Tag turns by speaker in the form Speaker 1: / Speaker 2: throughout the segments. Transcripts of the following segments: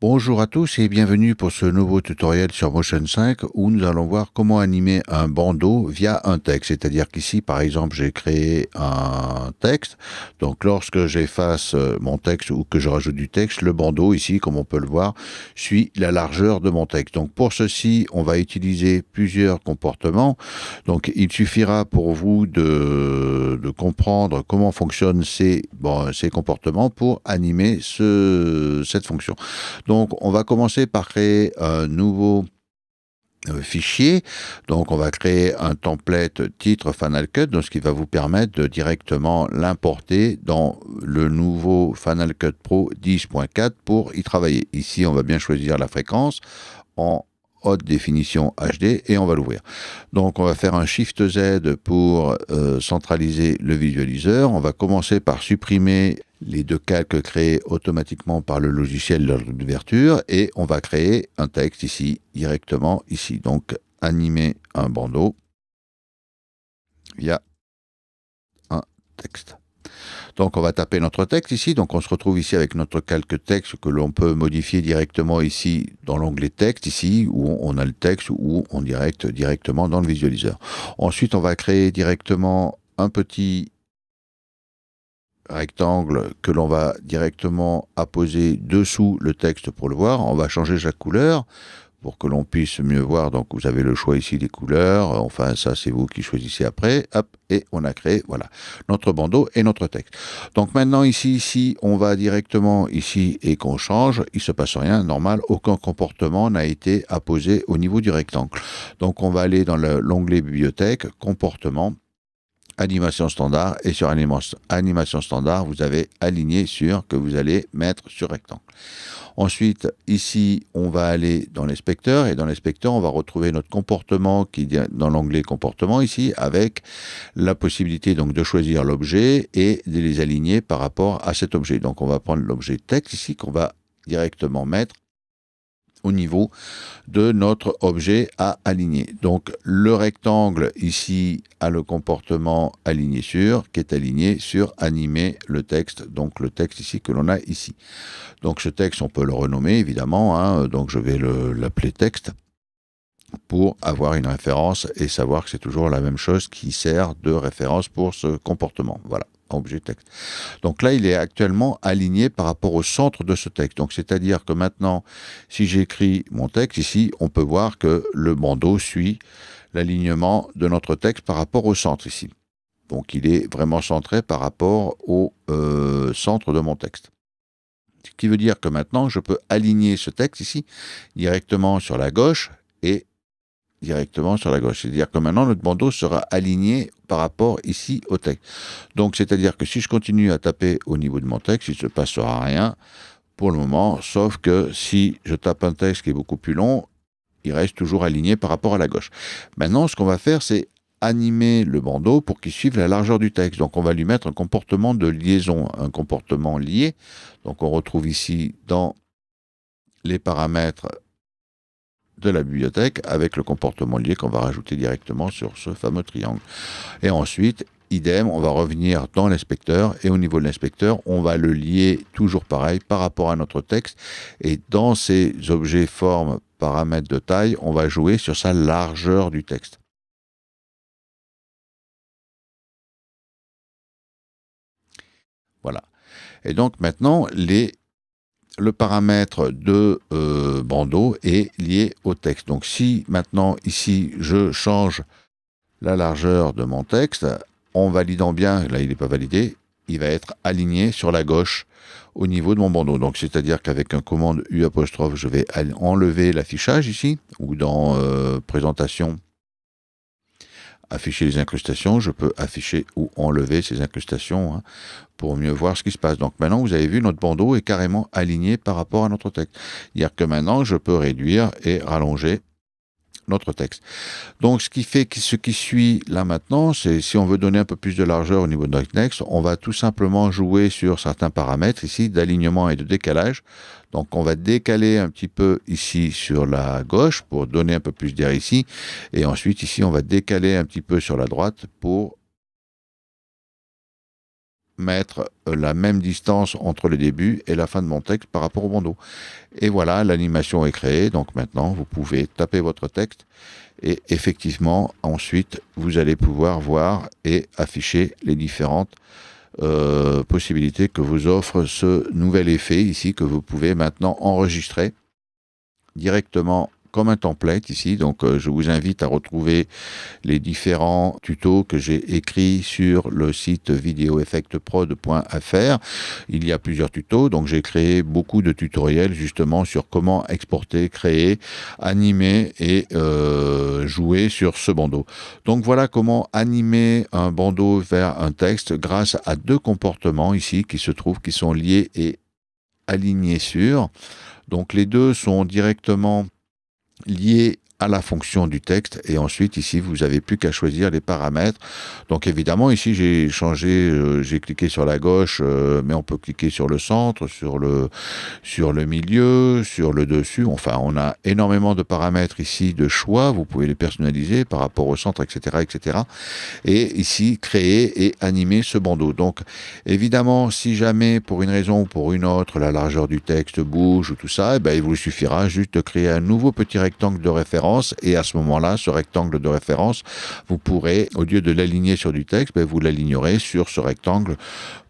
Speaker 1: Bonjour à tous et bienvenue pour ce nouveau tutoriel sur Motion 5 où nous allons voir comment animer un bandeau via un texte. C'est-à-dire qu'ici, par exemple, j'ai créé un texte. Donc, lorsque j'efface mon texte ou que je rajoute du texte, le bandeau ici, comme on peut le voir, suit la largeur de mon texte. Donc, pour ceci, on va utiliser plusieurs comportements. Donc, il suffira pour vous de comprendre comment fonctionnent ces comportements pour animer cette fonction. Donc, on va commencer par créer un nouveau fichier. Donc, on va créer un template titre Final Cut, donc ce qui va vous permettre de directement l'importer dans le nouveau Final Cut Pro 10.4 pour y travailler. Ici, on va bien choisir la fréquence en haute définition HD et on va l'ouvrir. Donc on va faire un Shift Z pour centraliser le visualiseur. On va commencer par supprimer les deux calques créés automatiquement par le logiciel lors d'ouverture et on va créer un texte ici, directement ici. Donc animer un bandeau via un texte. Donc on va taper notre texte ici, donc on se retrouve ici avec notre calque texte que l'on peut modifier directement ici dans l'onglet texte, ici où on a le texte ou on directement dans le visualiseur. Ensuite on va créer directement un petit rectangle que l'on va directement apposer dessous le texte pour le voir. On va changer sa couleur pour que l'on puisse mieux voir. Donc vous avez le choix ici des couleurs, enfin ça c'est vous qui choisissez après, hop, et on a créé, voilà, notre bandeau et notre texte. Donc maintenant ici, si on va directement ici et qu'on change, il ne se passe rien, normal, aucun comportement n'a été apposé au niveau du rectangle. Donc on va aller dans l'onglet bibliothèque, comportement, animation standard, et sur animation standard, vous avez aligné sur que vous allez mettre sur rectangle. Ensuite, ici, on va aller dans l'inspecteur, et dans l'inspecteur, on va retrouver notre comportement qui est dans l'onglet comportement ici, avec la possibilité donc de choisir l'objet et de les aligner par rapport à cet objet. Donc, on va prendre l'objet texte ici qu'on va directement mettre au niveau de notre objet à aligner. Donc le rectangle ici a le comportement aligné sur, qui est aligné sur animer le texte, donc le texte ici que l'on a ici. Donc ce texte on peut le renommer évidemment, hein, donc je vais l'appeler texte pour avoir une référence et savoir que c'est toujours la même chose qui sert de référence pour ce comportement. Voilà, objet texte. Donc là, il est actuellement aligné par rapport au centre de ce texte. Donc c'est-à-dire que maintenant, si j'écris mon texte ici, on peut voir que le bandeau suit l'alignement de notre texte par rapport au centre ici. Donc il est vraiment centré par rapport au centre de mon texte. Ce qui veut dire que maintenant, je peux aligner ce texte ici directement sur la gauche et directement sur la gauche. C'est-à-dire que maintenant, notre bandeau sera aligné par rapport ici au texte. Donc, c'est-à-dire que si je continue à taper au niveau de mon texte, il ne se passera rien pour le moment, sauf que si je tape un texte qui est beaucoup plus long, il reste toujours aligné par rapport à la gauche. Maintenant, ce qu'on va faire, c'est animer le bandeau pour qu'il suive la largeur du texte. Donc, on va lui mettre un comportement de liaison, un comportement lié. Donc, on retrouve ici dans les paramètres de la bibliothèque avec le comportement lié qu'on va rajouter directement sur ce fameux triangle. Et ensuite, idem, on va revenir dans l'inspecteur et au niveau de l'inspecteur, on va le lier toujours pareil par rapport à notre texte et dans ces objets formes paramètres de taille, on va jouer sur sa largeur du texte. Voilà. Et donc maintenant, le paramètre de bandeau est lié au texte. Donc si maintenant ici je change la largeur de mon texte, en validant bien, là il n'est pas validé, il va être aligné sur la gauche au niveau de mon bandeau. Donc c'est-à-dire qu'avec un commande U', je vais enlever l'affichage ici, ou dans présentation, afficher les incrustations, je peux afficher ou enlever ces incrustations, hein, pour mieux voir ce qui se passe. Donc maintenant, vous avez vu, notre bandeau est carrément aligné par rapport à notre texte. C'est-à-dire que maintenant, je peux réduire et rallonger notre texte. Donc, ce qui suit là maintenant, c'est si on veut donner un peu plus de largeur au niveau de notre texte, on va tout simplement jouer sur certains paramètres ici d'alignement et de décalage. Donc, on va décaler un petit peu ici sur la gauche pour donner un peu plus d'air ici. Et ensuite, ici, on va décaler un petit peu sur la droite pour mettre la même distance entre le début et la fin de mon texte par rapport au bandeau. Et voilà, l'animation est créée. Donc maintenant, vous pouvez taper votre texte et effectivement, ensuite, vous allez pouvoir voir et afficher les différentes possibilités que vous offre ce nouvel effet ici que vous pouvez maintenant enregistrer directement comme un template ici. Donc je vous invite à retrouver les différents tutos que j'ai écrits sur le site videoeffectprod.fr. Il y a plusieurs tutos, donc j'ai créé beaucoup de tutoriels justement sur comment exporter, créer, animer et jouer sur ce bandeau. Donc voilà comment animer un bandeau vers un texte grâce à deux comportements ici qui se trouvent, qui sont liés et alignés sur. Donc les deux sont directement liés à la fonction du texte et ensuite ici vous n'avez plus qu'à choisir les paramètres. Donc évidemment ici j'ai changé, j'ai cliqué sur la gauche, mais on peut cliquer sur le centre, sur le milieu, sur le dessus. Enfin on a énormément de paramètres ici de choix, vous pouvez les personnaliser par rapport au centre, etc., etc. Et ici créer et animer ce bandeau. Donc évidemment si jamais pour une raison ou pour une autre la largeur du texte bouge ou tout ça, il vous suffira juste de créer un nouveau petit rectangle de référence et à ce moment-là, ce rectangle de référence, vous pourrez, au lieu de l'aligner sur du texte, vous l'alignerez sur ce rectangle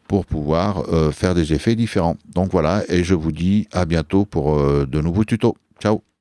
Speaker 1: pour pouvoir faire des effets différents. Donc voilà, et je vous dis à bientôt pour de nouveaux tutos. Ciao!